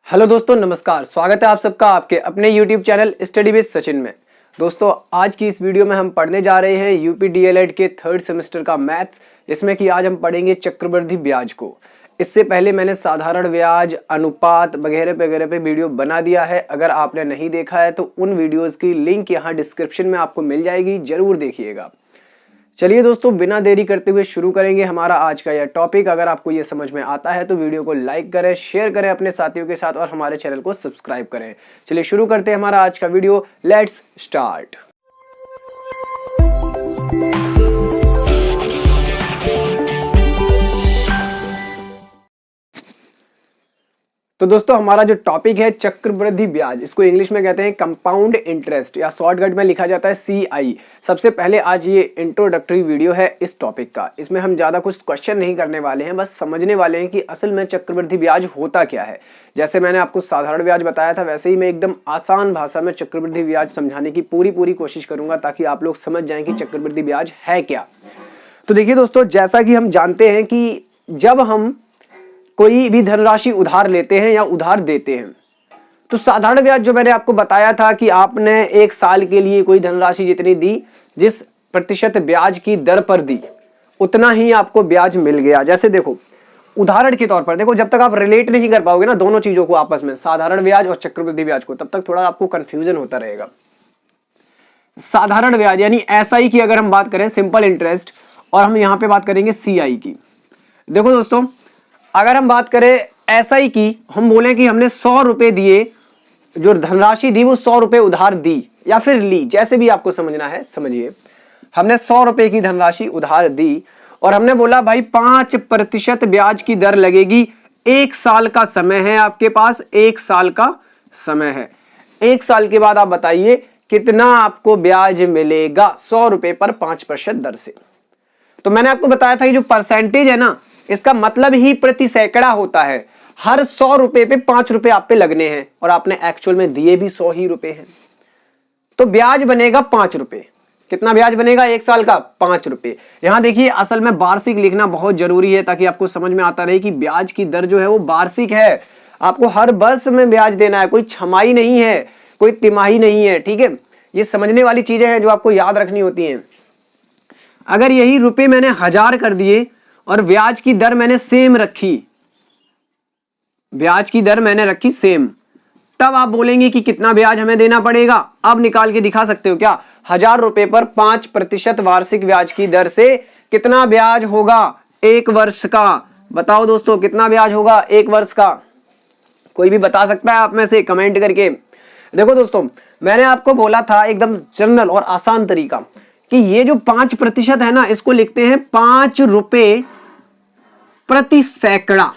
Hello दोस्तों, नमस्कार। स्वागत है आप सबका आपके अपने YouTube channel study with Sachin में। दोस्तों, आज की इस वीडियो में हम पढ़ने जा रहे हैं यूपी डीएलएड के 3rd सेमेस्टर का मैथ्स। इसमें कि आज हम पढ़ेंगे चक्रवृद्धि ब्याज को। इससे पहले मैंने साधारण ब्याज, अनुपात वगैरह वगैरह पे वीडियो बना दिया है। अगर आपने नहीं देखा है तो उन वीडियोज़ की लिंक यहाँ डिस्क्रिप्शन में आपको मिल जाएगी, जरूर देखिएगा। चलिए दोस्तों, बिना देरी करते हुए शुरू करेंगे हमारा आज का यह टॉपिक। अगर आपको ये समझ में आता है तो वीडियो को लाइक करें, शेयर करें अपने साथियों के साथ और हमारे चैनल को सब्सक्राइब करें। चलिए शुरू करते हैं हमारा आज का वीडियो। Let's start. तो दोस्तों, हमारा जो टॉपिक है चक्रवृद्धि ब्याज, इसको इंग्लिश में कहते हैं कंपाउंड इंटरेस्ट या शॉर्टकट में लिखा जाता है CI। सबसे पहले आज ये इंट्रोडक्टरी वीडियो है इस टॉपिक का। इसमें हम ज़्यादा कुछ क्वेश्चन नहीं करने वाले हैं, बस समझने वाले हैं कि असल में चक्रवृद्धि ब्याज होता क्या है। जैसे मैंने आपको साधारण ब्याज बताया था, वैसे ही मैं एकदम आसान भाषा में चक्रवृद्धि ब्याज समझाने की पूरी कोशिश करूंगा, ताकि आप लोग समझ जाएं कि चक्रवृद्धि ब्याज है क्या। तो देखिए दोस्तों, जैसा कि हम जानते हैं कि जब हम कोई भी धनराशि उधार लेते हैं या उधार देते हैं, तो साधारण ब्याज जो मैंने आपको बताया था कि आपने एक साल के लिए कोई धनराशि जितनी दी, जिस प्रतिशत ब्याज की दर पर दी, उतना ही आपको ब्याज मिल गया। जैसे देखो, उदाहरण के तौर पर देखो, जब तक आप रिलेट नहीं कर पाओगे ना दोनों चीजों को आपस में, साधारण ब्याज और चक्रवृद्धि ब्याज को, तब तक थोड़ा आपको कंफ्यूजन होता रहेगा। साधारण ब्याज यानी SI की अगर हम बात करें, सिंपल इंटरेस्ट, और हम यहां पे बात करेंगे CI की। देखो दोस्तों, अगर हम बात करें SI की, हम बोले कि हमने 100 रुपए दिए, जो धनराशि दी वो 100 रुपए उधार दी या फिर ली, जैसे भी आपको समझना है समझिए। हमने 100 रुपए की धनराशि उधार दी और हमने बोला भाई 5% ब्याज की दर लगेगी। 1 साल का समय है आपके पास, 1 साल का समय है। 1 साल के बाद आप बताइए कितना आपको ब्याज मिलेगा 100 रुपए पर 5% दर से। तो मैंने आपको बताया था कि जो परसेंटेज है ना, इसका मतलब ही प्रति सैकड़ा होता है। हर 100 रुपए पे 5 रुपए आप पे लगने हैं और आपने एक्चुअल में दिए भी 100 ही रुपए हैं, तो ब्याज बनेगा 5 रुपए। कितना ब्याज बनेगा 1 साल का? 5 रुपए। यहां देखिए, असल में वार्षिक लिखना बहुत जरूरी है, ताकि आपको समझ में आता रहे कि ब्याज की दर जो है वो वार्षिक है। आपको हर वर्ष में ब्याज देना है, कोई छमाही नहीं है, कोई तिमाही नहीं है। ठीक है, ये समझने वाली चीजें हैं जो आपको याद रखनी होती हैं। अगर यही रुपए मैंने 1000 कर दिए और ब्याज की दर मैंने सेम रखी, ब्याज की दर मैंने रखी सेम, तब आप बोलेंगे कि कितना ब्याज हमें देना पड़ेगा। अब निकाल के दिखा सकते हो क्या? 1000 रुपए पर 5% वार्षिक ब्याज की दर से कितना ब्याज होगा 1 वर्ष का? बताओ दोस्तों, कितना ब्याज होगा 1 वर्ष का? कोई भी बता सकता है आप में से कमेंट करके? देखो दोस्तों, मैंने आपको बोला था एकदम जनरल और आसान तरीका कि ये जो 5% है ना, इसको लिखते हैं 5 रुपए प्रति सैकड़ा,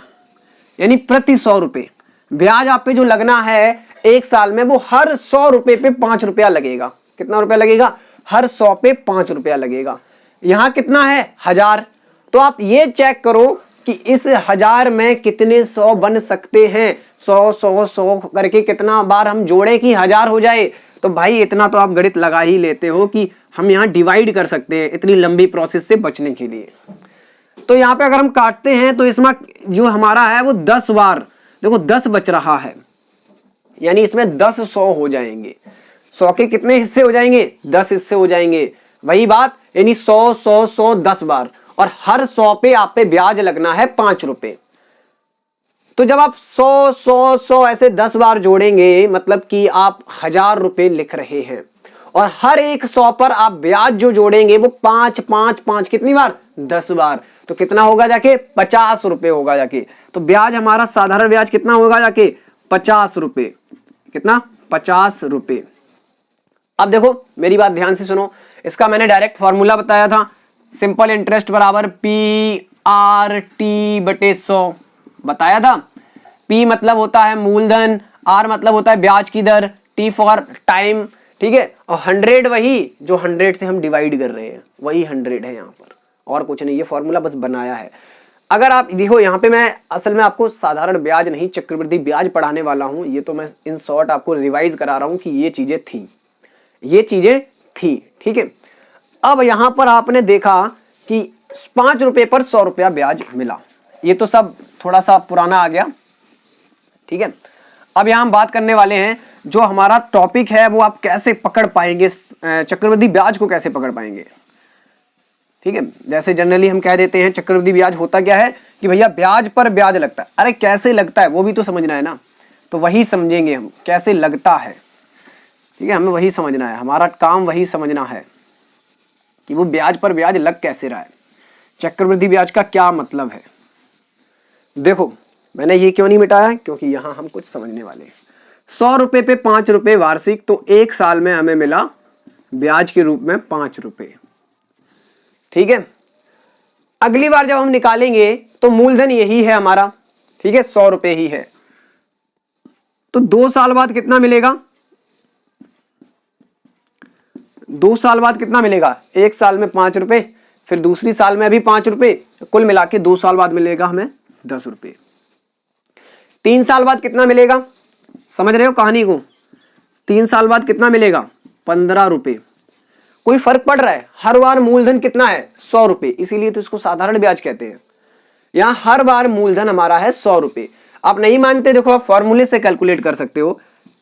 यानी प्रति 100 रुपए। ब्याज आप पे जो लगना है 1 साल में, वो हर 100 रुपए पे 5 रुपया लगेगा। कितना रुपया लगेगा? हर 100 पे 5 रुपया लगेगा। यहां कितना है? 1000। तो आप ये चेक करो कि इस 1000 में कितने 100 बन सकते हैं। 100 करके कितना बार हम जोड़े कि 1000 हो जाए? तो भाई इतना तो आप गणित लगा ही लेते हो कि हम यहां डिवाइड कर सकते हैं, इतनी लंबी प्रोसेस से बचने के लिए। तो यहां पे अगर हम काटते हैं तो इसमें जो हमारा है वो 10 बार, देखो 10 बच रहा है, यानी इसमें 10 100 हो जाएंगे। 100 के कितने हिस्से हो जाएंगे? 10 हिस्से हो जाएंगे। वही बात, यानी 100 10 बार, और हर 100 पे आप पे ब्याज लगना है 5 रुपए। तो जब आप 100 ऐसे 10 बार जोड़ेंगे, मतलब कि आप 1000 रुपए लिख रहे हैं, और हर एक 100 पर आप ब्याज जो जोड़ेंगे वो 5 कितनी बार? 10 बार। तो कितना होगा जाके? 50 रुपए होगा जाके। तो ब्याज हमारा साधारण ब्याज कितना होगा जाके? 50 रुपए। कितना? 50 रुपए। अब देखो, मेरी बात ध्यान से सुनो। इसका मैंने डायरेक्ट फॉर्मूला बताया था, सिंपल इंटरेस्ट बराबर PRT बटे 100 बताया था। P मतलब होता है मूलधन, R मतलब होता है ब्याज की दर, T फॉर टाइम। ठीक है, और 100 वही जो 100 से हम डिवाइड कर रहे हैं, वही 100 है यहाँ पर, और कुछ नहीं। ये फॉर्मूला बस बनाया है। अगर आप देखो, यहाँ पे मैं असल में आपको साधारण ब्याज नहीं चक्रवृद्धि ब्याज पढ़ाने वाला हूँ। ये तो मैं इन शॉर्ट आपको रिवाइज करा रहा हूँ कि ये चीजें थी, ये चीजें थी। ठीक है, अब यहाँ पर आपने देखा कि 5 रुपए पर 100 रुपया ब्याज मिला। ये तो सब थोड़ा सा पुराना आ गया। ठीक है, अब यहाँ हम बात करने वाले हैं जो हमारा टॉपिक है वो आप कैसे पकड़ पाएंगे, चक्रवृद्धि ब्याज को कैसे पकड़ पाएंगे। ठीक है, जैसे जनरली हम कह देते हैं चक्रवृद्धि ब्याज होता क्या है कि भैया ब्याज पर ब्याज लगता है। अरे कैसे लगता है वो भी तो समझना है ना, तो वही समझेंगे हम कैसे लगता है। ठीक है, हमें वही समझना है, हमारा काम वही समझना है कि वो ब्याज पर ब्याज लग कैसे रहा है, चक्रवृद्धि ब्याज का क्या मतलब है। देखो मैंने ये क्यों नहीं मिटाया, क्योंकि यहां हम कुछ समझने वाले हैं। 100 रुपए पे 5 रुपए वार्षिक, तो 1 साल में हमें मिला ब्याज के रूप में 5 रुपए। ठीक है, अगली बार जब हम निकालेंगे तो मूलधन यही है हमारा, ठीक है, 100 रुपए ही है। तो 2 साल बाद कितना मिलेगा, 2 साल बाद कितना मिलेगा, 1 साल में 5 रुपए, फिर दूसरी साल में अभी 5 रुपए, कुल मिला के 2 साल बाद मिलेगा हमें 10 रुपए। 3 साल बाद कितना मिलेगा, समझ रहे हो कहानी को, 3 साल बाद कितना मिलेगा, 15 रुपए। कोई फर्क पड़ रहा है, हर बार मूलधन कितना है, 100 रुपए, इसीलिए तो इसको साधारण ब्याज कहते हैं। यहां हर बार मूलधन हमारा है 100 रुपए। आप नहीं मानते, देखो आप फॉर्मूले से कैलकुलेट कर सकते हो,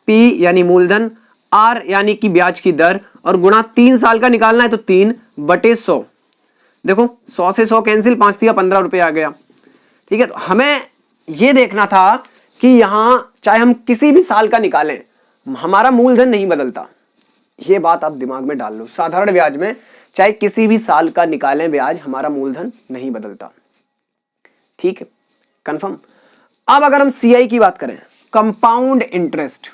P यानी मूलधन, R यानी कि ब्याज की दर, और गुणा 3 साल का निकालना है तो 3/100। देखो 100 से 100 कैंसिल, 5 दिया 15 रुपए आ गया। ठीक है, तो हमें यह देखना था कि यहां चाहे हम किसी भी साल का निकालें हमारा मूलधन नहीं बदलता। ये बात आप दिमाग में डाल लो, साधारण ब्याज में चाहे किसी भी साल का निकालें ब्याज, हमारा मूलधन नहीं बदलता। ठीक है, कंफर्म। अब अगर हम CI की बात करें, कंपाउंड इंटरेस्ट,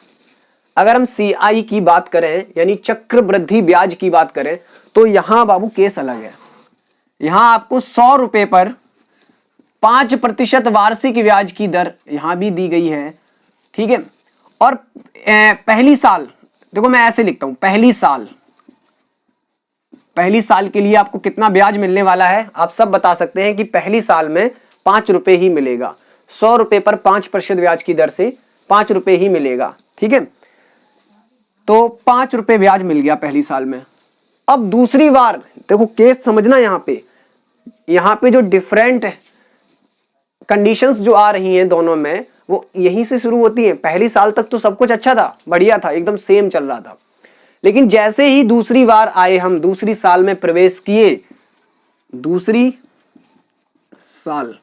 अगर हम CI की बात करें यानी चक्रवृद्धि ब्याज की बात करें, तो यहां बाबू केस अलग है। यहां आपको 100 रुपए पर 5% वार्षिक ब्याज की दर यहां भी दी गई है। ठीक है, और पहली साल, देखो मैं ऐसे लिखता हूं, पहली साल के लिए आपको कितना ब्याज मिलने वाला है, आप सब बता सकते हैं कि पहली साल में 5 रुपए ही मिलेगा। 100 रुपए पर 5% ब्याज की दर से 5 रुपए ही मिलेगा। ठीक है, तो 5 रुपए ब्याज मिल गया पहली साल में। अब दूसरी बार देखो केस समझना, यहां पे जो डिफरेंट कंडीशंस जो आ रही हैं दोनों में, वो यहीं से शुरू होती है। पहली साल तक तो सब कुछ अच्छा था, बढ़िया था, एकदम सेम चल रहा था, लेकिन जैसे ही दूसरी बार आए, हम दूसरी साल में प्रवेश किए, दूसरी साल,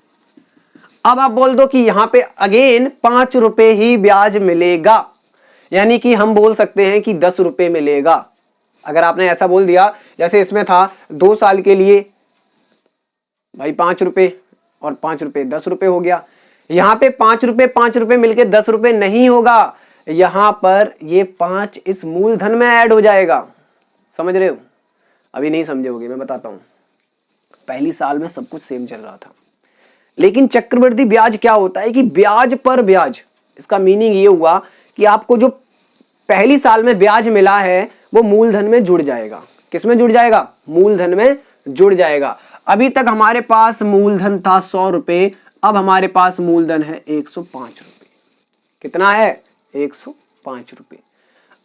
अब आप बोल दो कि यहां पे अगेन 5 रुपए ही ब्याज मिलेगा, यानी कि हम बोल सकते हैं कि 10 रुपए मिलेगा। अगर आपने ऐसा बोल दिया, जैसे इसमें था 2 साल के लिए भाई 5 रुपए और 5 रुपए 10 रुपए हो गया। यहां पे 5 रुपए मिलके 10 रुपए नहीं होगा, यहां पर ये 5 इस मूलधन में ऐड हो जाएगा। समझ रहे हो, अभी नहीं समझोगे, मैं बताता हूं। पहली साल में सब कुछ सेम चल रहा था, लेकिन चक्रवृद्धि ब्याज क्या होता है कि ब्याज पर ब्याज, इसका मीनिंग ये हुआ कि आपको जो पहली साल में ब्याज मिला है वो मूलधन में जुड़ जाएगा। किस में जुड़ जाएगा, मूलधन में जुड़ जाएगा। अभी तक हमारे पास मूलधन था 100 रुपए, अब हमारे पास मूलधन है 105 रुपए। कितना है, 105 रुपए।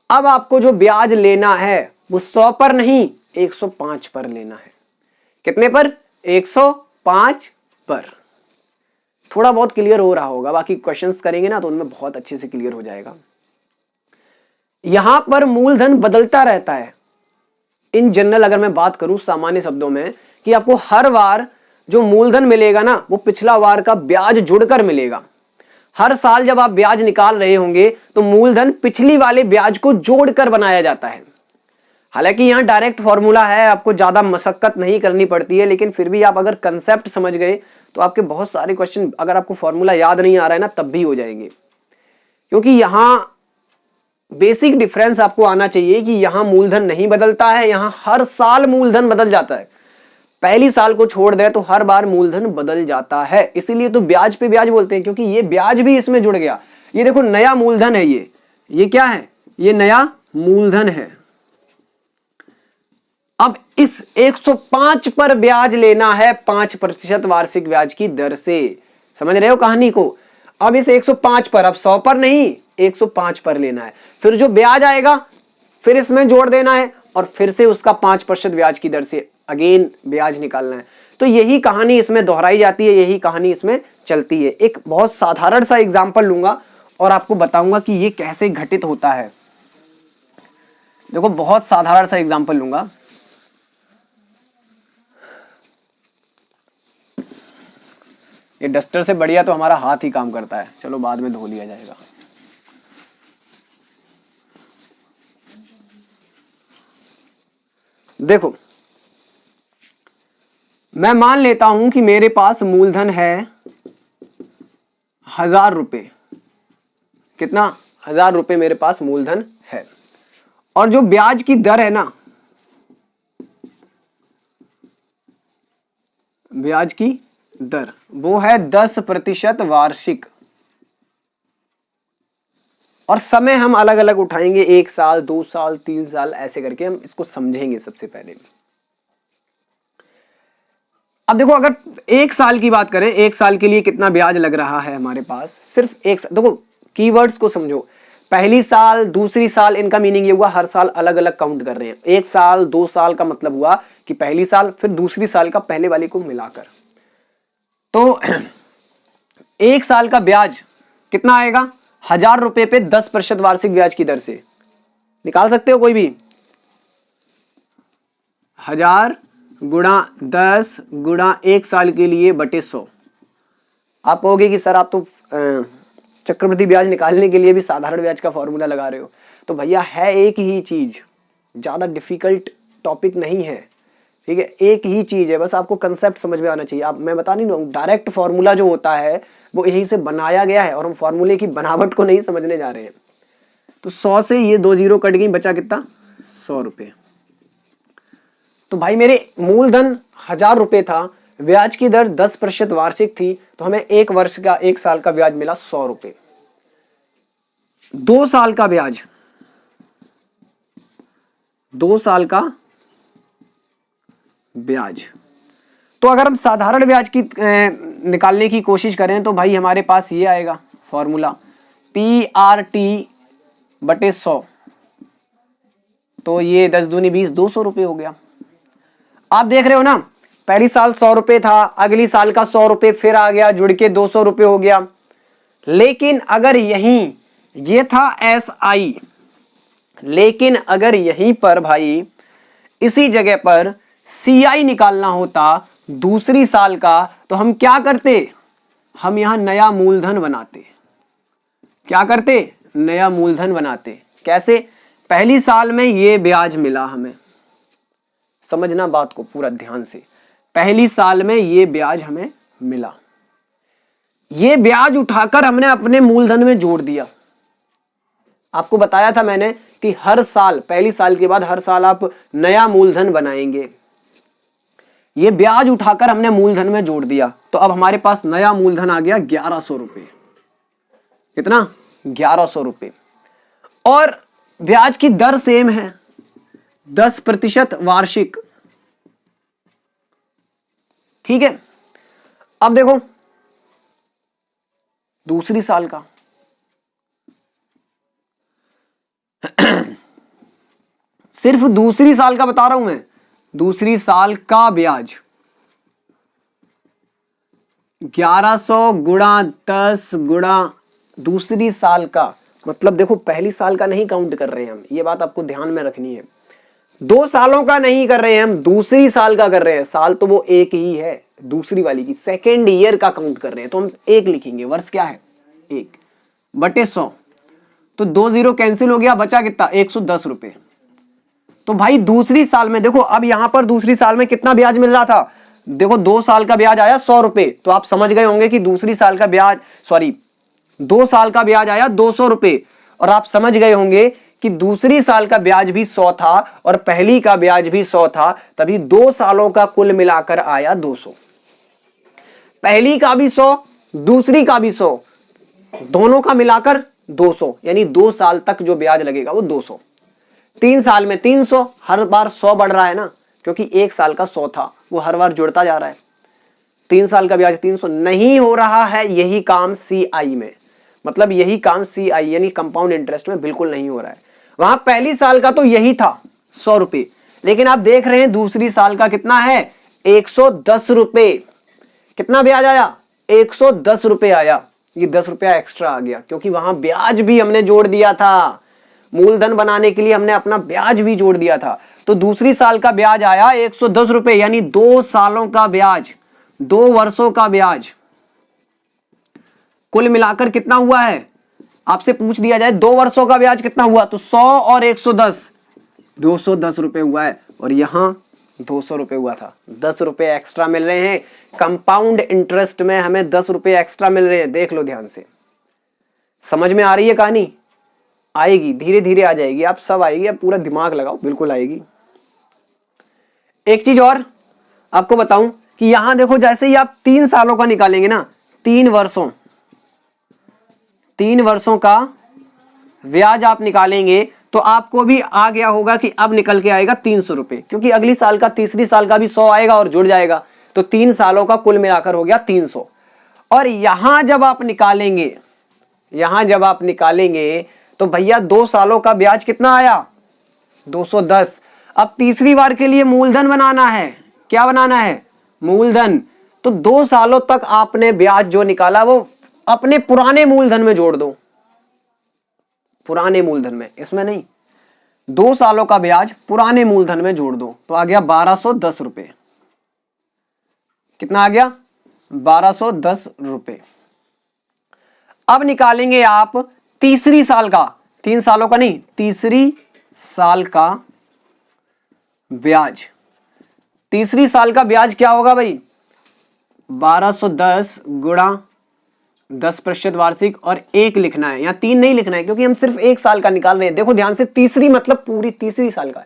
अब आपको जो ब्याज लेना है वो 100 पर नहीं, 105 पर लेना है। कितने पर, 105 पर। थोड़ा बहुत क्लियर हो रहा होगा, बाकी क्वेश्चंस करेंगे ना तो उनमें बहुत अच्छे से क्लियर हो जाएगा। यहां पर मूलधन बदलता रहता है। इन जनरल अगर मैं बात करूं सामान्य शब्दों में, कि आपको हर बार जो मूलधन मिलेगा ना वो पिछला बार का ब्याज जुड़कर मिलेगा। हर साल जब आप ब्याज निकाल रहे होंगे तो मूलधन पिछली वाले ब्याज को जोड़कर बनाया जाता है। हालांकि यहां डायरेक्ट फॉर्मूला है, आपको ज्यादा मशक्कत नहीं करनी पड़ती है, लेकिन फिर भी आप अगर कंसेप्ट समझ गए तो आपके बहुत सारे क्वेश्चन, अगर आपको फॉर्मूला याद नहीं आ रहा है ना तब भी हो जाएंगे। क्योंकि यहां बेसिक डिफरेंस आपको आना चाहिए कि यहां मूलधन नहीं बदलता है, यहां हर साल मूलधन बदल जाता है। पहली साल को छोड़ दे तो हर बार मूलधन बदल जाता है, इसीलिए तो ब्याज पे ब्याज बोलते हैं, क्योंकि ये ब्याज भी इसमें जुड़ गया। ये देखो नया मूलधन है, ये क्या है, ये नया मूलधन है। अब इस 105 पर ब्याज लेना है 5% वार्षिक ब्याज की दर से। समझ रहे हो कहानी को। अब इस 105 पर, अब 100 पर नहीं, 105 पर लेना है। फिर जो ब्याज आएगा फिर इसमें जोड़ देना है और फिर से उसका 5% ब्याज की दर से अगेन ब्याज निकालना है। तो यही कहानी इसमें दोहराई जाती है, यही कहानी इसमें चलती है। एक बहुत साधारण सा एग्जांपल लूंगा और आपको बताऊंगा कि ये कैसे घटित होता है। देखो बहुत साधारण सा एग्जांपल लूंगा। ये डस्टर से बढ़िया तो हमारा हाथ ही काम करता है, चलो बाद में धो लिया जाएगा। देखो मैं मान लेता हूं कि मेरे पास मूलधन है 1000 रुपए। कितना? 1000 रुपए मेरे पास मूलधन है, और जो ब्याज की दर है ना, ब्याज की दर वो है 10% वार्षिक, और समय हम अलग अलग उठाएंगे, 1 साल 2 साल 3 साल ऐसे करके हम इसको समझेंगे सबसे पहले। अब देखो अगर 1 साल की बात करें, 1 साल के लिए कितना ब्याज लग रहा है हमारे पास, सिर्फ 1 साल। देखो कीवर्ड्स को समझो, पहली साल दूसरी साल, इनका मीनिंग ये हुआ हर साल अलग अलग काउंट कर रहे हैं। 1 साल 2 साल का मतलब हुआ कि पहली साल फिर दूसरी साल का पहले वाले को मिलाकर। तो 1 साल का ब्याज कितना आएगा? 1000 रुपए पे 10% वार्षिक ब्याज की दर से निकाल सकते हो कोई भी। 1000 गुणा 10 गुणा 1 साल के लिए बटे 100। आप कहोगे कि सर आप तो चक्रवृद्धि ब्याज निकालने के लिए भी साधारण ब्याज का फॉर्मूला लगा रहे हो। तो भैया है एक ही चीज, ज्यादा डिफिकल्ट टॉपिक नहीं है, ठीक है, एक ही चीज है, बस आपको कंसेप्ट समझ में आना चाहिए। आप मैं बता नहीं रहा हूं, डायरेक्ट फॉर्मूला जो होता है वो यहीं से बनाया गया है, और हम फॉर्मूले की बनावट को नहीं समझने जा रहे हैं। तो 100 से ये 2 जीरो कट गई, बचा कितना? 100 रुपए। तो भाई मेरे मूलधन 1000 रुपए था, ब्याज की दर 10% वार्षिक थी, तो हमें 1 वर्ष का 1 साल का ब्याज मिला 100 रुपए। 2 साल का ब्याज, 2 साल का ब्याज, तो अगर हम साधारण ब्याज की निकालने की कोशिश करें तो भाई हमारे पास ये आएगा फॉर्मूला PRT बटे 100। तो ये 10 दूनी 20, 200 रुपए हो गया। आप देख रहे हो ना, पहली साल 100 रुपए था, अगली साल का 100 रुपए फिर आ गया जुड़ के 200 रुपए हो गया। लेकिन अगर यहीं ये था SI, लेकिन अगर यहीं पर भाई इसी जगह पर CI निकालना होता दूसरी साल का, तो हम क्या करते? हम यहां नया मूलधन बनाते। क्या करते? नया मूलधन बनाते। कैसे? पहली साल में ये ब्याज मिला हमें, समझना बात को पूरा ध्यान से, पहली साल में ये ब्याज हमें मिला, ये ब्याज उठाकर हमने अपने मूलधन में जोड़ दिया। आपको बताया था मैंने कि हर साल, पहली साल के बाद हर साल आप नया मूलधन बनाएंगे। ये ब्याज उठाकर हमने मूलधन में जोड़ दिया, तो अब हमारे पास नया मूलधन आ गया 1100 रुपए। कितना? 1100 रुपए। और ब्याज की दर सेम है, 10% वार्षिक। ठीक है, अब देखो दूसरी साल का सिर्फ दूसरी साल का बता रहा हूं मैं, दूसरी साल का ब्याज 1100 गुणा 10 गुणा दूसरी साल का, मतलब देखो पहली साल का नहीं काउंट कर रहे हैं हम, ये बात आपको ध्यान में रखनी है। 2 सालों का नहीं कर रहे हैं हम, दूसरी साल का कर रहे हैं। साल तो वो एक ही है, दूसरी वाली की सेकेंड ईयर का काउंट कर रहे हैं, तो हम 1 लिखेंगे। वर्ष क्या है? 1 बटे 100। तो 2 जीरो कैंसिल हो गया, बचा कितना? 110 रुपए। तो भाई दूसरी साल में देखो, अब यहां पर दूसरी साल में कितना ब्याज मिल रहा था? देखो 2 साल का ब्याज आया 100 रुपए, तो आप समझ गए होंगे कि दूसरी साल का ब्याज, सॉरी 2 साल का ब्याज आया 200 रुपए, और आप समझ गए होंगे कि दूसरी साल का ब्याज भी 100 था और पहली का ब्याज भी 100 था, तभी 2 सालों का कुल मिलाकर आया 200। पहली का भी 100, दूसरी का भी 100, दोनों का मिलाकर 200, यानी 2 साल तक जो ब्याज लगेगा वो 200। 3 साल में 300, हर बार 100 बढ़ रहा है ना, क्योंकि 1 साल का 100 था, वो हर बार जुड़ता जा रहा है। 3 साल का ब्याज 300। नहीं हो रहा है यही काम CI में, मतलब यही काम CI यानी कंपाउंड इंटरेस्ट में बिल्कुल नहीं हो रहा है। वहां पहली साल का तो यही था 100 रुपए, लेकिन आप देख रहे हैं दूसरी साल का कितना है? 110 रुपए। कितना ब्याज आया? 110 रुपए आया। ये 10 रुपया एक्स्ट्रा आ गया, क्योंकि वहां ब्याज भी हमने जोड़ दिया था। मूलधन बनाने के लिए हमने अपना ब्याज भी जोड़ दिया था। तो दूसरी साल का ब्याज आया 110 रुपए, यानी 2 सालों का ब्याज, 2 वर्षों का ब्याज। कुल मिलाकर कितना हुआ है, आपसे पूछ दिया जाए 2 वर्षों का ब्याज कितना हुआ, तो 100 और 110, 210 रुपए हुआ है। और यहां 200 रुपए हुआ था, 10 रुपए एक्स्ट्रा मिल रहे हैं। कंपाउंड इंटरेस्ट में हमें 10 रुपए एक्स्ट्रा मिल रहे हैं। देख लो ध्यान से, समझ में आ रही है कहानी? आएगी, धीरे धीरे आ जाएगी, आप सब आएगी, आप पूरा दिमाग लगाओ, बिल्कुल आएगी। एक चीज और आपको बताऊं कि यहां देखो, जैसे ही आप 3 सालों का निकालेंगे ना, 3 वर्षों का ब्याज आप निकालेंगे, तो आपको भी आ गया होगा कि अब निकल के आएगा 300 रुपए, क्योंकि अगली साल का, तीसरी साल का भी 100 आएगा और जुड़ जाएगा। तो 3 सालों का कुल मिलाकर हो गया 300। और यहां जब आप निकालेंगे तो भैया 2 सालों का ब्याज कितना आया, 210। अब तीसरी बार के लिए मूलधन बनाना है। क्या बनाना है? मूलधन। तो 2 सालों तक आपने ब्याज जो निकाला वो अपने पुराने मूलधन में जोड़ दो, पुराने मूलधन में, इसमें नहीं। 2 सालों का ब्याज पुराने मूलधन में जोड़ दो, तो आ गया 1210 रुपए। कितना आ गया? 1210 रुपए। अब निकालेंगे आप तीसरी साल का, 3 सालों का नहीं, तीसरी साल का ब्याज। तीसरी साल का ब्याज क्या होगा भाई? 1210 गुणा 10% वार्षिक, और 1 लिखना है, यहां 3 नहीं लिखना है, क्योंकि हम सिर्फ 1 साल का निकाल रहे हैं। देखो ध्यान से, तीसरी मतलब पूरी तीसरी साल का है।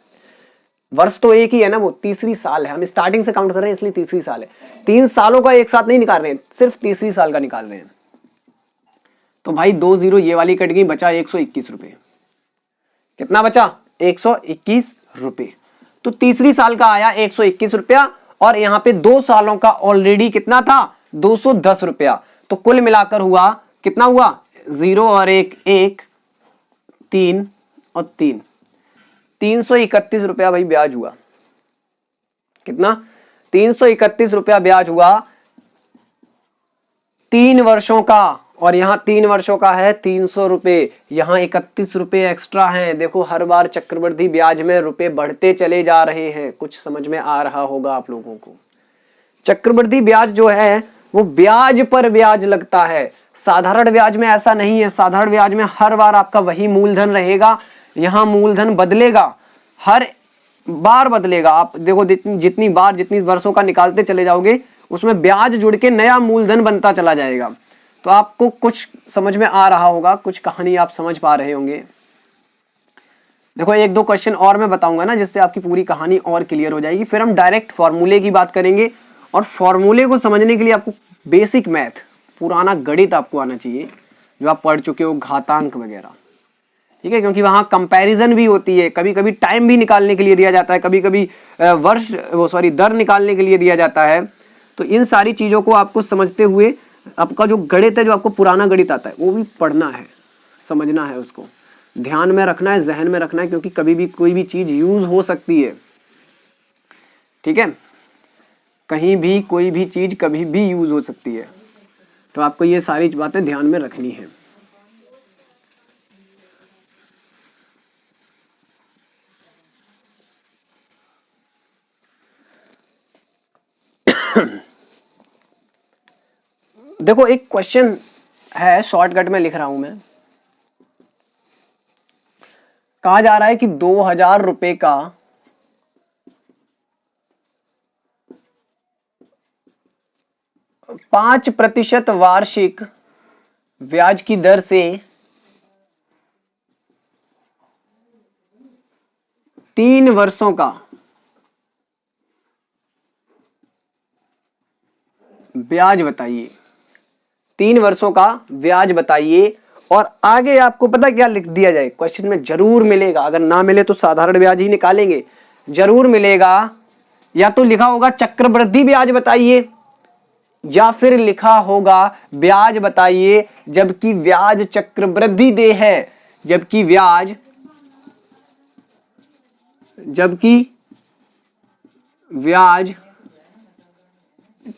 वर्ष तो एक ही है ना, वो तीसरी साल है, हम स्टार्टिंग से काउंट कर रहे हैं, इसलिए तीसरी साल है। 3 सालों का एक साथ नहीं निकाल रहे हैं, सिर्फ तीसरी साल का निकाल रहे हैं। तो भाई 2 0 ये वाली कट गई, बचा 121 रुपए। कितना बचा? 121 रुपए। तो तीसरी साल का आया 121 रुपया, और यहां पे 2 सालों का ऑलरेडी कितना था? 210 रुपया। तो कुल मिलाकर हुआ कितना हुआ? 0 और 1 1, 3 और 3, 331 रुपया भाई ब्याज हुआ। कितना? 331 रुपया ब्याज हुआ 3 वर्षों का, और यहां 3 वर्षों का है 300 रुपए, यहां 31 रुपए एक्स्ट्रा हैं। देखो हर बार चक्रवृद्धि ब्याज में रुपए बढ़ते चले जा रहे हैं। कुछ समझ में आ रहा होगा आप लोगों को। चक्रवृद्धि ब्याज जो है वो ब्याज पर ब्याज लगता है, साधारण ब्याज में ऐसा नहीं है। साधारण ब्याज में हर बार आपका वही मूलधन रहेगा, यहां मूलधन बदलेगा, हर बार बदलेगा। आप देखो जितनी बार, जितनी वर्षों का निकालते चले जाओगे, उसमें ब्याज जुड़ के नया मूलधन बनता चला जाएगा। तो आपको कुछ समझ में आ रहा होगा, कुछ कहानी आप समझ पा रहे होंगे। देखो 1-2 क्वेश्चन और मैं बताऊंगा ना, जिससे आपकी पूरी कहानी और क्लियर हो जाएगी। फिर हम डायरेक्ट फॉर्मूले की बात करेंगे, और फॉर्मूले को समझने के लिए आपको बेसिक मैथ, पुराना गणित आपको आना चाहिए, जो आप पढ़ चुके हो, घातांक वगैरह, ठीक है। क्योंकि वहां कंपैरिजन भी होती है, कभी कभी टाइम भी निकालने के लिए दिया जाता है, कभी कभी दर निकालने के लिए दिया जाता है। तो इन सारी चीजों को आपको समझते हुए आपका जो गणित है, जो आपको पुराना गणित आता है, वो भी पढ़ना है, समझना है, उसको ध्यान में रखना है, जहन में रखना है, क्योंकि कभी भी कोई भी चीज यूज हो सकती है, ठीक है। कहीं भी कोई भी चीज कभी भी यूज हो सकती है, तो आपको ये सारी बातें ध्यान में रखनी है। देखो एक क्वेश्चन है, शॉर्टकट में लिख रहा हूं मैं। कहा जा रहा है कि 2000 रुपए का 5% वार्षिक ब्याज की दर से 3 वर्षों का ब्याज बताइए। 3 वर्षों का ब्याज बताइए। और आगे आपको पता क्या लिख दिया जाए, क्वेश्चन में जरूर मिलेगा, अगर ना मिले तो साधारण ब्याज ही निकालेंगे, जरूर मिलेगा। या तो लिखा होगा चक्रवृद्धि ब्याज बताइए, या फिर लिखा होगा ब्याज बताइए जबकि ब्याज चक्रवृद्धि दे है, जबकि ब्याज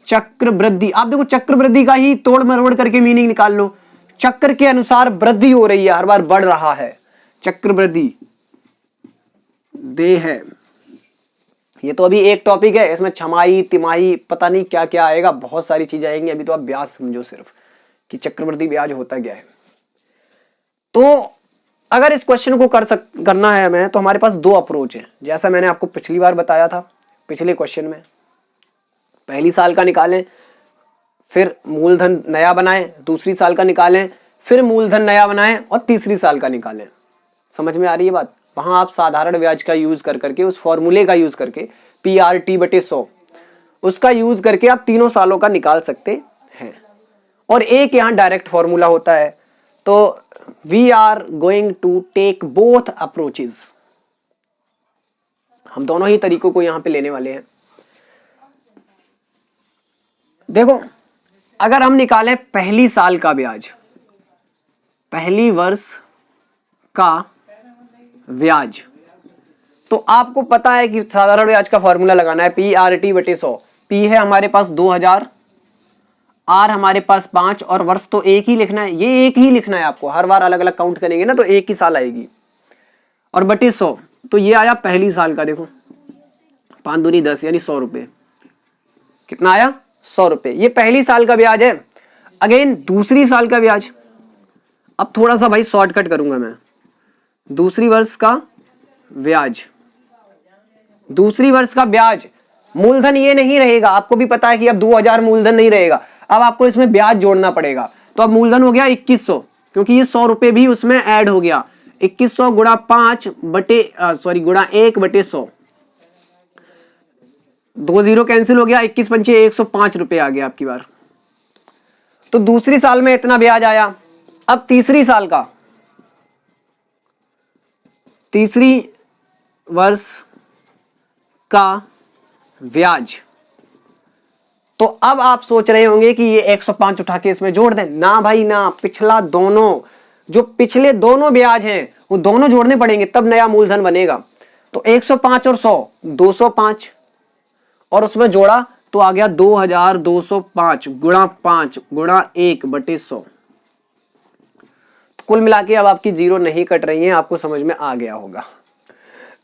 चक्रवृद्धि। आप देखो चक्रवृद्धि का ही तोड़ मरोड़ करके मीनिंग निकाल लो। चक्र के अनुसार वृद्धि हो रही है, हर बार बढ़ रहा है, चक्रवृद्धि देय है। ये तो अभी एक टॉपिक है, इसमें छमाही तिमाही पता नहीं क्या क्या आएगा, बहुत सारी चीजें आएंगी। अभी तो आप ब्याज समझो सिर्फ कि चक्रवृद्धि ब्याज होता क्या है। तो अगर इस क्वेश्चन को करना है हमें, तो हमारे पास दो अप्रोच है, जैसा मैंने आपको पिछली बार बताया था पिछले क्वेश्चन में। पहली साल का निकालें, फिर मूलधन नया बनाएं, दूसरी साल का निकालें, फिर मूलधन नया बनाएं और तीसरी साल का निकालें। समझ में आ रही है बात? वहां आप साधारण ब्याज का यूज कर करके, उस फॉर्मूले का यूज करके, PRT/100 उसका यूज करके आप तीनों सालों का निकाल सकते हैं। और एक यहां डायरेक्ट फॉर्मूला होता है। तो we are going to take both approaches, हम दोनों ही तरीकों को यहां पे लेने वाले हैं। देखो, अगर हम निकालें पहली साल का ब्याज, पहली वर्ष का ब्याज, तो आपको पता है कि साधारण ब्याज का फॉर्मूला लगाना है PRT/100। P है हमारे पास 2000, R हमारे पास 5 और वर्ष तो एक ही लिखना है। ये एक ही लिखना है आपको, हर बार अलग अलग काउंट करेंगे ना तो एक ही साल आएगी। और बटे 100, तो ये आया पहली साल का। देखो 5 दूनी 10 यानी 100 रुपए। कितना आया? 100 रुपए। ये पहली साल का ब्याज है। अगेन दूसरी साल का ब्याज, अब थोड़ा सा भाई शॉर्टकट करूंगा मैं। दूसरी वर्ष का ब्याज, दूसरी वर्ष का ब्याज, मूलधन ये नहीं रहेगा, आपको भी पता है कि अब 2000 मूलधन नहीं रहेगा, अब आपको इसमें ब्याज जोड़ना पड़ेगा। तो अब मूलधन हो गया 2100, क्योंकि ये 100 रुपए भी उसमें ऐड हो गया। 2100 गुणा 5 बटे गुणा 1/100, 2 0 कैंसिल हो गया, 21 पंचे 105 रुपए आ गया आपकी बार। तो दूसरी साल में इतना ब्याज आया। अब तीसरी साल का, तीसरी वर्ष का ब्याज, तो अब आप सोच रहे होंगे कि ये 105 उठा के इसमें जोड़ दें। ना भाई ना, पिछला दोनों, जो पिछले दोनों ब्याज हैं वो दोनों जोड़ने पड़ेंगे, तब नया मूलधन बनेगा। तो 105 और 100 205, और उसमें जोड़ा तो आ गया 2205 गुणा 5 गुणा 1/100। कुल मिला के अब आपकी जीरो नहीं कट रही है, आपको समझ में आ गया होगा।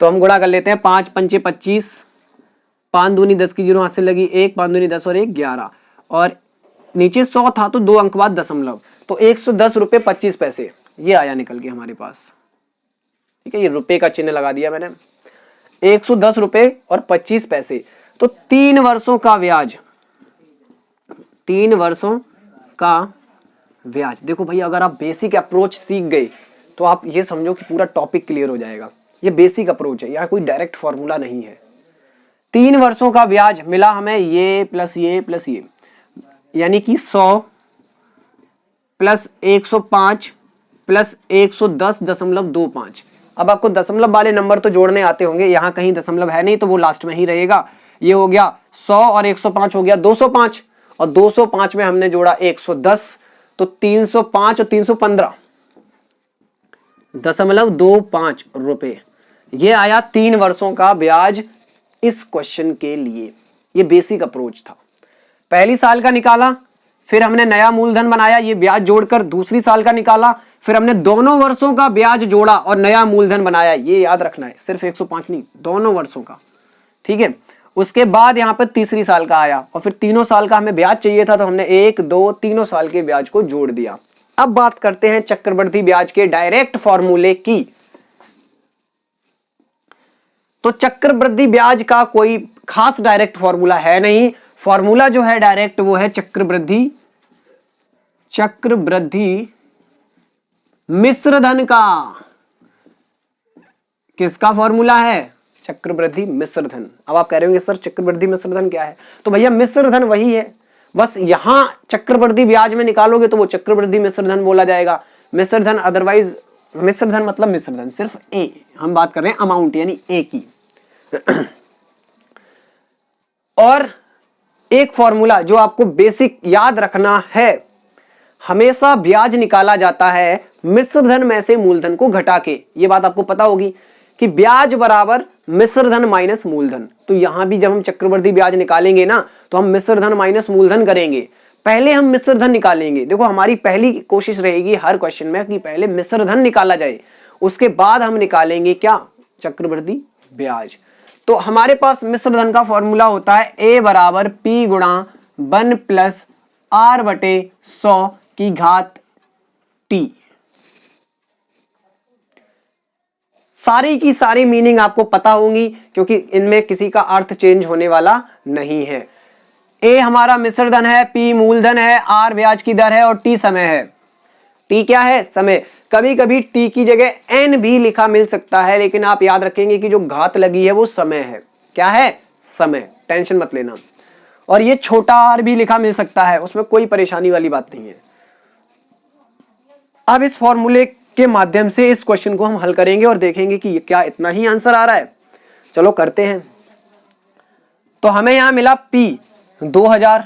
तो हम गुणा कर लेते हैं। 5 पंचे 25, 5 दूनी 10 की जीरो हाथ से लगी 1, 5 दूनी 10 और 1 11, और नीचे 100 था तो 2 अंक बाद दशमलव, तो 110 रुपए 25 पैसे ये आया निकल के हमारे पास। ठीक है, ये रुपए का चिन्ह लगा दिया मैंने। 110 रुपए और 25 पैसे। तो 3 वर्षों का ब्याज, 3 वर्षों का ब्याज। देखो भाई, अगर आप बेसिक अप्रोच सीख गए तो आप ये समझो कि पूरा टॉपिक क्लियर हो जाएगा। ये बेसिक अप्रोच है, यहाँ कोई डायरेक्ट फॉर्मूला नहीं है। 3 वर्षों का ब्याज मिला हमें, ये प्लस ये प्लस ये, यानी कि 100 प्लस 105 प्लस 110.25। अब आपको दशमलव वाले नंबर तो जोड़ने आते होंगे, यहाँ कहीं दशमलव है नहीं तो वो लास्ट में ही रहेगा। ये हो गया 100 और 105 हो गया 205, और 205 में हमने जोड़ा 110, तो 305 और 315.25 रुपए। ये आया 3 वर्षों का ब्याज इस क्वेश्चन के लिए। ये बेसिक अप्रोच था। पहली साल का निकाला, फिर हमने नया मूलधन बनाया, ये ब्याज जोड़कर दूसरी साल का निकाला, फिर हमने दोनों वर्षों का ब्याज जोड़ा और नया मूलधन बनाया। ये याद रखना है, सिर्फ 105 नहीं, दोनों वर्षों का। ठीक है, उसके बाद यहां पर तीसरी साल का आया, और फिर तीनों साल का हमें ब्याज चाहिए था तो हमने 1 2 तीनों साल के ब्याज को जोड़ दिया। अब बात करते हैं चक्रवृद्धि ब्याज के डायरेक्ट फॉर्मूले की। तो चक्रवृद्धि ब्याज का कोई खास डायरेक्ट फॉर्मूला है नहीं। फॉर्मूला जो है डायरेक्ट वो है चक्रवृद्धि मिश्रधन का। किसका फॉर्मूला है? चक्रवृद्धि मिश्रधन। अब आप कह रहे होंगे सर चक्रवृद्धि मिश्रधन क्या है? तो भैया मिश्रधन वही है, बस यहां चक्रवृद्धि ब्याज में निकालोगे तो वो चक्रवृद्धि मिश्रधन बोला जाएगा। मिश्रधन अदरवाइज, मिश्रधन मतलब मिश्रधन सिर्फ ए, हम बात कर रहे हैं अमाउंट यानी ए की। और एक फॉर्मूला जो आपको बेसिक याद रखना है, हमेशा ब्याज निकाला जाता है मिश्रधन में से मूलधन को घटा के। ये बात आपको पता होगी कि ब्याज बराबर मिश्रधन माइनस मूलधन। तो यहां भी जब हम चक्रवृद्धि ब्याज निकालेंगे ना तो हम मिश्रधन माइनस मूलधन करेंगे। पहले हम मिश्र धन निकालेंगे। देखो हमारी पहली कोशिश रहेगी हर क्वेश्चन में कि पहले मिश्र धन निकाला जाए, उसके बाद हम निकालेंगे क्या, चक्रवृद्धि ब्याज। तो हमारे पास मिश्र धन का फॉर्मूला होता है a बराबर p गुणा 1 प्लस r बटे 100 की घात t। सारी की सारी मीनिंग आपको पता होंगी क्योंकि इनमें किसी का अर्थ चेंज होने वाला नहीं है। a हमारा मिश्र धन है, p मूलधन है, r ब्याज की दर है और t समय है। t क्या है, समय। कभी कभी t की जगह n भी लिखा मिल सकता है, लेकिन आप याद रखेंगे कि जो घात लगी है वो समय है। क्या है, समय, टेंशन मत लेना। और ये छोटा r भी लिखा मिल सकता है, उसमें कोई परेशानी वाली बात नहीं है। अब इस फॉर्मूले के माध्यम से इस क्वेश्चन को हम हल करेंगे और देखेंगे कि क्या इतना ही आंसर आ रहा है। चलो करते हैं। तो हमें यहां मिला p 2000,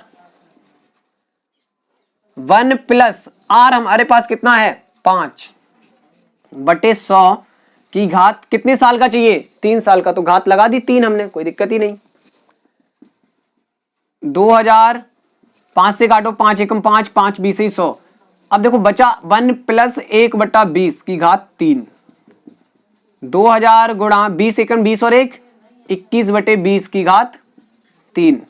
1 प्लस r हमारे पास कितना है 5 बटे 100 की घात, कितने साल का चाहिए, 3 साल का, तो घात लगा दी 3 हमने, कोई दिक्कत ही नहीं। 2000, 5 से काटो, 5 एकम 5, 5 20 ही 100। अब देखो बचा 1 प्लस 1 बटा 20 की घात 3। 2000 गुणा 20 एकम 20 और 1 21 बटे 20 की घात 3।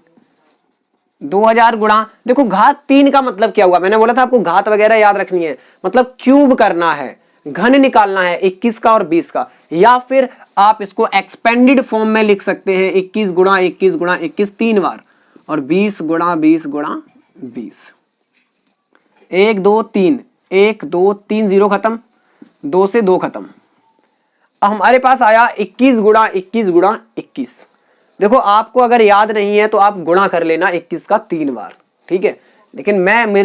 2000 गुणा, देखो घात 3 का मतलब क्या हुआ, मैंने बोला था आपको घात वगैरह याद रखनी है, मतलब क्यूब करना है, घन निकालना है 21 का और 20 का। या फिर आप इसको एक्सपेंडेड फॉर्म में लिख सकते हैं 21 गुणा 21 गुणा 21 3 बार और 20 गुणा 20 गुणा 20। 1 2 3, 1 2 3 0 खत्म, 2 से 2 खत्म। अब हमारे पास आया 21 गुणा 21 गुणा 21। देखो आपको अगर याद नहीं है तो आप गुणा कर लेना 21 का 3 बार, ठीक है। लेकिन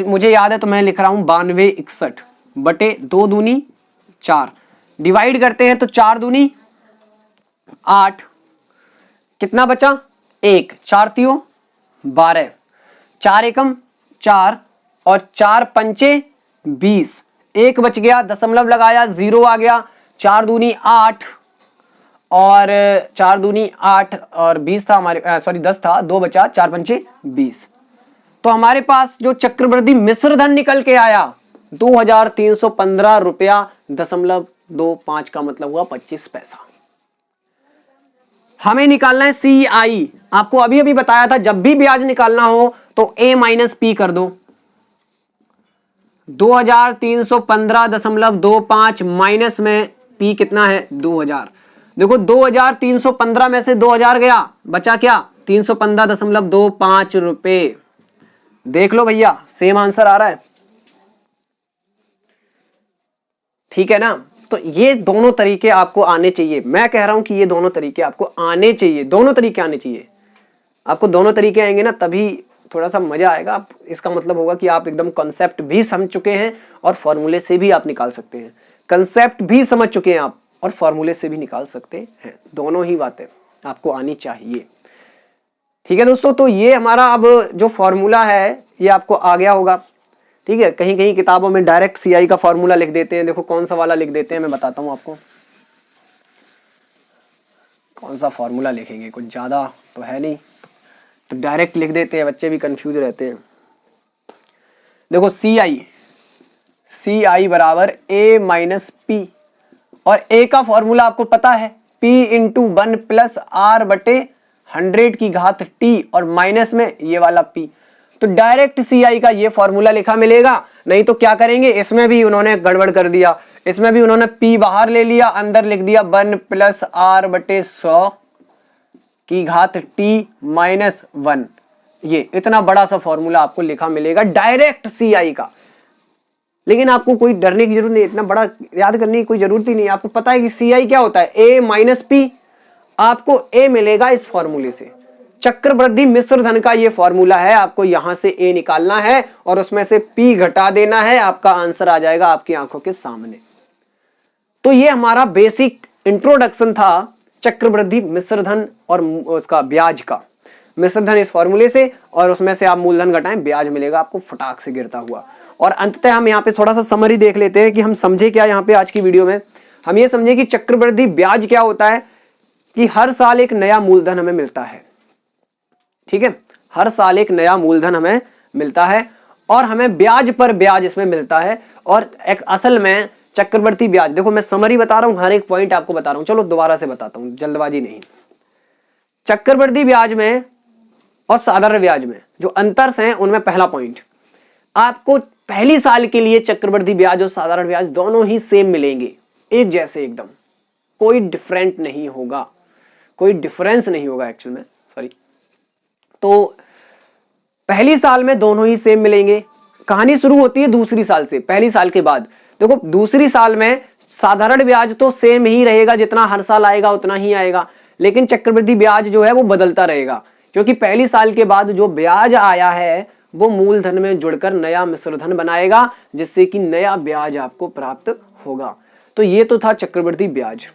मुझे याद है तो मैं लिख रहा हूं 92 61 बटे 2 दूनी 4। डिवाइड करते हैं तो 4 दूनी 8, कितना बचा 1, 4 तियो 12, 4 एकम 4 और 4 पंचे 20, 1 बच गया, दशमलव लगाया 0 आ गया, 4 दूनी 8 और 4 दूनी 8 और 20 था हमारे, सॉरी 10 था, 2 बचा, 4 पंचे 20। तो हमारे पास जो चक्रवृद्धि मिश्र धन निकल के आया 2315 रुपया दशमलव 25 का मतलब हुआ 25 पैसा। हमें निकालना है CI। आपको अभी अभी बताया था जब भी ब्याज निकालना हो तो A माइनस P कर दो। 2315.25 माइनस में P कितना है 2000। देखो 2315 में से 2000 गया, बचा क्या 315.25 रुपए। देख लो भैया सेम आंसर आ रहा है, ठीक है ना। तो ये दोनों तरीके आपको आने चाहिए, मैं कह रहा हूं कि ये दोनों तरीके आपको आने चाहिए, दोनों तरीके आने चाहिए। आपको दोनों तरीके आएंगे ना तभी थोड़ा सा मजा आएगा। आप इसका मतलब होगा कि आप एकदम कॉन्सेप्ट भी समझ चुके हैं और फॉर्मूले से भी आप निकाल सकते हैं। कंसेप्ट भी समझ चुके हैं आप और फॉर्मूले से भी निकाल सकते हैं, दोनों ही बातें आपको आनी चाहिए, ठीक है दोस्तों। तो ये हमारा अब जो फॉर्मूला है ये आपको आ गया होगा, ठीक है। कहीं कहीं किताबों में डायरेक्ट CI का फॉर्मूला लिख देते हैं, देखो कौन सा वाला लिख देते हैं, मैं बताता हूं आपको कौन सा फॉर्मूला लिखेंगे, कुछ ज्यादा तो है नहीं, तो डायरेक्ट लिख देते हैं, बच्चे भी कंफ्यूज रहते हैं। देखो CI बराबर A माइनस P और A का फॉर्मूला आपको पता है P इंटू 1 प्लस R बटे 100 की घात T और माइनस में ये वाला P। तो डायरेक्ट CI का ये फॉर्मूला लिखा मिलेगा। नहीं तो क्या करेंगे, इसमें भी उन्होंने गड़बड़ कर दिया, इसमें भी उन्होंने P बाहर ले लिया, अंदर लिख दिया 1 प्लस R बटे 100 की घात T माइनस 1। ये इतना बड़ा सा फॉर्मूला आपको लिखा मिलेगा डायरेक्ट CI का। लेकिन आपको कोई डरने की जरूरत नहीं, इतना बड़ा याद करने की कोई जरूरत ही नहीं। आपको पता है कि CI क्या होता है, A माइनस P। आपको A मिलेगा इस फॉर्मूले से। चक्रवृद्धि मिश्र धन का ये फॉर्मूला है, आपको यहां से A निकालना है और उसमें से P घटा देना है, आपका आंसर आ जाएगा आपकी आंखों के सामने। तो ये हमारा बेसिक इंट्रोडक्शन था चक्रवृद्धि मिश्र धन और उसका ब्याज का। मिश्र धन इस फॉर्मूले से और उसमें से आप मूलधन घटाएं, ब्याज मिलेगा आपको फटाक से गिरता हुआ। और अंततः हम यहाँ पे थोड़ा सा समरी देख लेते हैं कि हम समझे क्या यहाँ पे आज की वीडियो में। हम ये समझे कि चक्रवृद्धि ब्याज क्या होता है कि हर साल एक नया मूलधन हमें मिलता है, ठीक है। हर साल एक नया मूलधन हमें मिलता है और हमें ब्याज पर ब्याज इसमें मिलता है। और एक असल में चक्रवृद्धि ब्याज, देखो मैं समरी बता रहा हूं, हर एक पॉइंट आपको बता रहा हूं, चलो दोबारा से बताता हूं, जल्दबाजी नहीं। चक्रवृद्धि ब्याज में और साधारण ब्याज में जो अंतर हैं उनमें पहला पॉइंट, आपको पहली साल के लिए चक्रवृद्धि ब्याज और साधारण ब्याज दोनों ही सेम मिलेंगे, एक जैसे, एकदम कोई डिफरेंट नहीं होगा, कोई डिफरेंस नहीं होगा एक्चुअल में, सॉरी। तो पहली साल में दोनों ही सेम मिलेंगे। कहानी शुरू होती है दूसरी साल से, पहली साल के बाद। देखो दूसरी साल में साधारण ब्याज तो सेम ही रहेगा, जितना हर साल आएगा उतना ही आएगा, लेकिन चक्रवृद्धि ब्याज जो है वो बदलता रहेगा, क्योंकि पहली साल के बाद जो ब्याज आया है वो मूलधन में जुड़कर नया मिश्रधन बनाएगा, जिससे कि नया ब्याज आपको प्राप्त होगा। तो ये तो था चक्रवृद्धि ब्याज।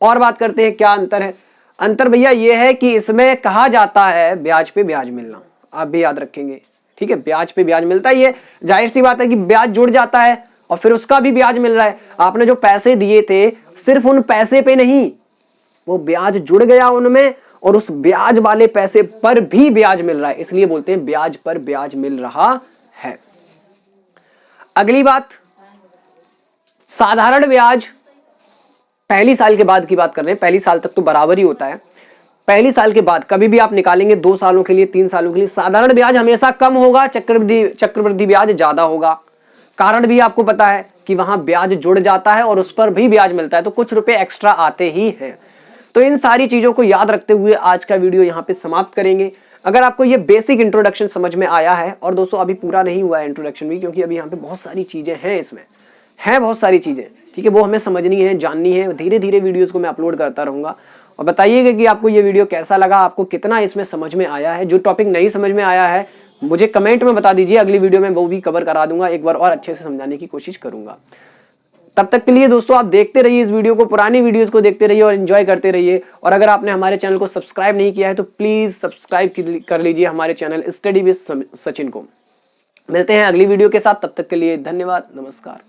और बात करते हैं क्या अंतर है। अंतर भैया ये है कि इसमें कहा जाता है ब्याज पे ब्याज मिलना, आप भी याद रखेंगे, ठीक है, ब्याज पे ब्याज मिलता ही है। जाहिर सी बात है कि ब्याज जुड़ जाता है और फिर उसका भी ब्याज मिल रहा है। आपने जो पैसे दिए थे सिर्फ उन पैसे पे नहीं, वो ब्याज जुड़ गया उनमें, और उस ब्याज वाले पैसे पर भी ब्याज मिल रहा है, इसलिए बोलते हैं ब्याज पर ब्याज मिल रहा है। अगली बात, साधारण ब्याज पहली साल के बाद की बात कर रहे हैं, पहली साल तक तो बराबर ही होता है, पहली साल के बाद कभी भी आप निकालेंगे 2 सालों के लिए, 3 सालों के लिए, साधारण ब्याज हमेशा कम होगा, चक्रवृद्धि ब्याज ज्यादा होगा। कारण भी आपको पता है कि वहां ब्याज जुड़ जाता है और उस पर भी ब्याज मिलता है, तो कुछ रुपए एक्स्ट्रा आते ही हैं। तो इन सारी चीजों को याद रखते हुए आज का वीडियो यहां पे समाप्त करेंगे। अगर आपको ये बेसिक इंट्रोडक्शन समझ में आया है, और दोस्तों अभी पूरा नहीं हुआ है इंट्रोडक्शन भी, क्योंकि अभी यहाँ पे बहुत सारी चीजें हैं, इसमें है बहुत सारी चीजें, ठीक है, वो हमें समझनी है, जाननी है। धीरे धीरे वीडियोस को मैं अपलोड करता रहूंगा। और बताइएगा कि आपको ये वीडियो कैसा लगा, आपको कितना इसमें समझ में आया है। जो टॉपिक नहीं समझ में आया है मुझे कमेंट में बता दीजिए, अगली वीडियो में वो भी कवर करा दूंगा, एक बार और अच्छे से समझाने की कोशिश करूंगा। तब तक के लिए दोस्तों आप देखते रहिए इस वीडियो को, पुरानी वीडियोस को देखते रहिए और एंजॉय करते रहिए। और अगर आपने हमारे चैनल को सब्सक्राइब नहीं किया है तो प्लीज सब्सक्राइब कर लीजिए हमारे चैनल स्टडी विद सचिन को। मिलते हैं अगली वीडियो के साथ, तब तक के लिए धन्यवाद, नमस्कार।